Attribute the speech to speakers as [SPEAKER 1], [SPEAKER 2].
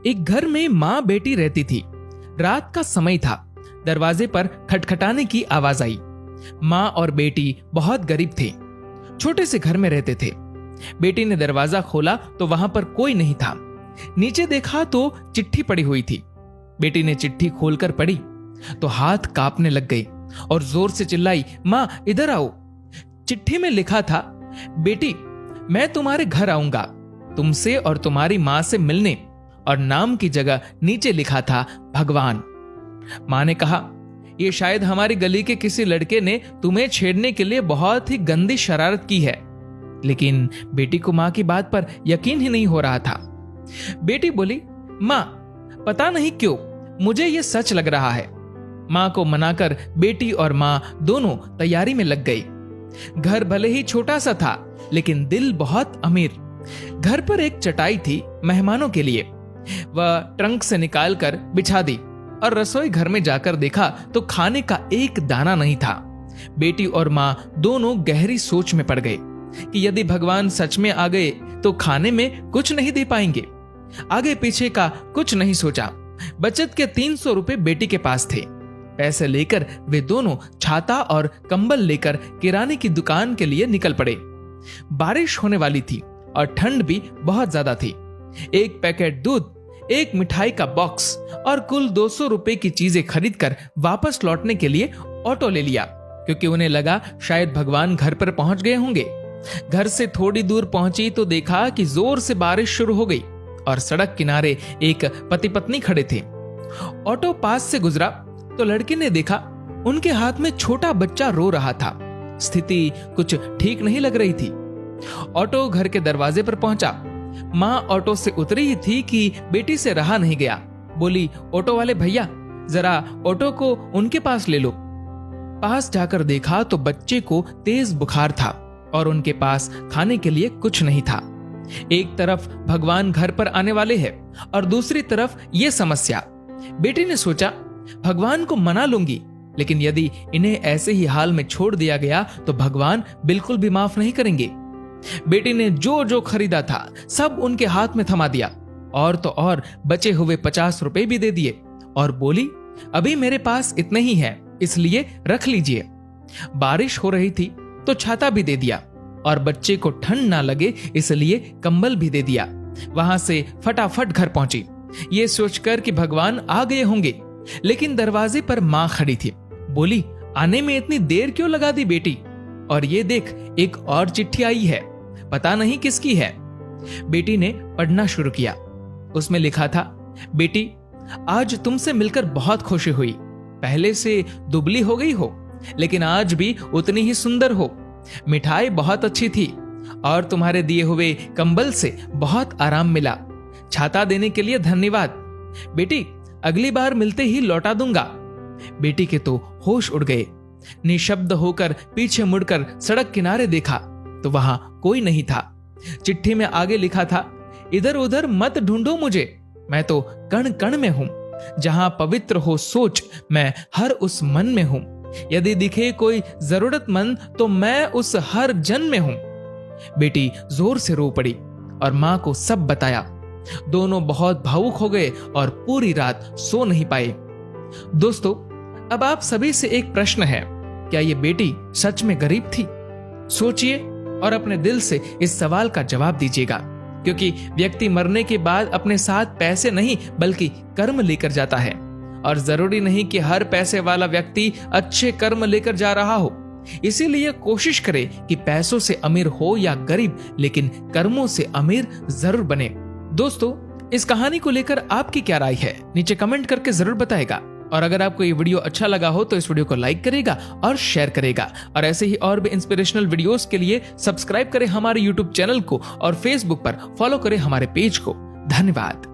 [SPEAKER 1] एक घर में माँ बेटी रहती थी। रात का समय था। दरवाजे पर खटखटाने की आवाज आई। माँ और बेटी बहुत गरीब थे, छोटे से घर में रहते थे। बेटी ने दरवाजा खोला तो वहां पर कोई नहीं था। नीचे देखा तो चिट्ठी पड़ी हुई थी। बेटी ने चिट्ठी खोलकर पढ़ी तो हाथ कांपने लग गए और जोर से चिल्लाई, माँ इधर आओ। चिट्ठी में लिखा था, बेटी मैं तुम्हारे घर आऊंगा तुमसे और तुम्हारी माँ से मिलने, और नाम की जगह नीचे लिखा था भगवान। माँ ने कहा, यह शायद हमारी गली के किसी लड़के ने तुम्हें छेड़ने के लिए बहुत ही गंदी शरारत की है। लेकिन बेटी को माँ की बात पर यकीन ही नहीं हो रहा था। बेटी बोली, माँ पता नहीं क्यों मुझे यह सच लग रहा है। माँ को मनाकर बेटी और माँ दोनों तैयारी में लग गई। घर भले ही छोटा सा था लेकिन दिल बहुत अमीर। घर पर एक चटाई थी मेहमानों के लिए। वह ट्रंक से निकालकर बिछा दी और रसोई घर में जाकर देखा तो खाने का एक दाना नहीं था। बेटी और माँ दोनों गहरी सोच में पड़ गए कि यदि भगवान सच में आ गए तो खाने में कुछ नहीं दे पाएंगे। आगे पीछे का कुछ नहीं सोचा। बचत के 300 रुपए बेटी के पास थे। पैसे लेकर वे दोनों छाता और कंबल लेकर किराने की दुकान के लिए निकल पड़े। बारिश होने वाली थी और ठंड भी बहुत ज्यादा थी। एक पैकेट दूध, एक मिठाई का बॉक्स और कुल 200 रुपए की चीजें खरीदकर वापस लौटने के लिए ऑटो ले लिया, क्योंकि उन्हें लगा शायद भगवान घर पर पहुंच गए होंगे। घर से थोड़ी दूर पहुंची तो देखा कि जोर से बारिश शुरू हो गई और सड़क किनारे एक पति पत्नी खड़े थे। ऑटो पास से गुजरा तो लड़की ने देखा उनके हाथ में छोटा बच्चा रो रहा था। स्थिति कुछ ठीक नहीं लग रही थी। ऑटो घर के दरवाजे पर पहुंचा। माँ ऑटो से उतरी ही थी कि बेटी से रहा नहीं गया। बोली, ऑटो वाले भैया जरा ऑटो को उनके पास ले लो। पास जाकर देखा तो बच्चे को तेज बुखार था और उनके पास खाने के लिए कुछ नहीं था। एक तरफ भगवान घर पर आने वाले हैं और दूसरी तरफ ये समस्या। बेटी ने सोचा, भगवान को मना लूंगी, लेकिन यदि इन्हें ऐसे ही हाल में छोड़ दिया गया तो भगवान बिल्कुल भी माफ नहीं करेंगे। बेटी ने जो जो खरीदा था सब उनके हाथ में थमा दिया और तो और बचे हुए 50 रुपए भी दे दिए और बोली, अभी मेरे पास इतने ही है, इसलिए रख लीजिए। बारिश हो रही थी तो छाता भी दे दिया और बच्चे को ठंड ना लगे इसलिए कंबल भी दे दिया। वहां से फटाफट घर पहुंची, ये सोचकर कि भगवान आ गए होंगे। लेकिन दरवाजे पर माँ खड़ी थी। बोली, आने में इतनी देर क्यों लगा दी बेटी? और ये देख, एक और चिट्ठी आई है, पता नहीं किसकी है। बेटी ने पढ़ना शुरू किया। उसमें लिखा था, बेटी आज तुमसे मिलकर बहुत खुशी हुई। पहले से दुबली हो गई हो लेकिन आज भी उतनी ही सुंदर हो। मिठाई बहुत अच्छी थी और तुम्हारे दिए हुए कंबल से बहुत आराम मिला। छाता देने के लिए धन्यवाद। बेटी अगली बार मिलते ही लौटा दूंगा। बेटी के तो होश उड़ गए। निशब्द होकर पीछे मुड़कर सड़क किनारे देखा तो वहां कोई नहीं था। चिट्ठी में आगे लिखा था, इधर उधर मत ढूंढो मुझे, मैं तो कण कण में हूं। जहां पवित्र हो सोच, मैं हर उस मन में हूं। यदि दिखे कोई जरूरतमंद तो मैं उस हर जन में हूं। बेटी जोर से रो पड़ी और मां को सब बताया। दोनों बहुत भावुक हो गए और पूरी रात सो नहीं पाए। दोस्तों, अब आप सभी से एक प्रश्न है, क्या ये बेटी सच में गरीब थी? सोचिए और अपने दिल से इस सवाल का जवाब दीजिएगा, क्योंकि व्यक्ति मरने के बाद अपने साथ पैसे नहीं बल्कि कर्म लेकर जाता है, और जरूरी नहीं कि हर पैसे वाला व्यक्ति अच्छे कर्म लेकर जा रहा हो। इसीलिए कोशिश करें कि पैसों से अमीर हो या गरीब, लेकिन कर्मों से अमीर जरूर बने। दोस्तों, इस कहानी को लेकर आपकी क्या राय है, नीचे कमेंट करके जरूर बताएगा। और अगर आपको ये वीडियो अच्छा लगा हो तो इस वीडियो को लाइक करेगा और शेयर करेगा। और ऐसे ही और भी इंस्पिरेशनल वीडियोस के लिए सब्सक्राइब करें हमारे यूट्यूब चैनल को और फेसबुक पर फॉलो करें हमारे पेज को। धन्यवाद।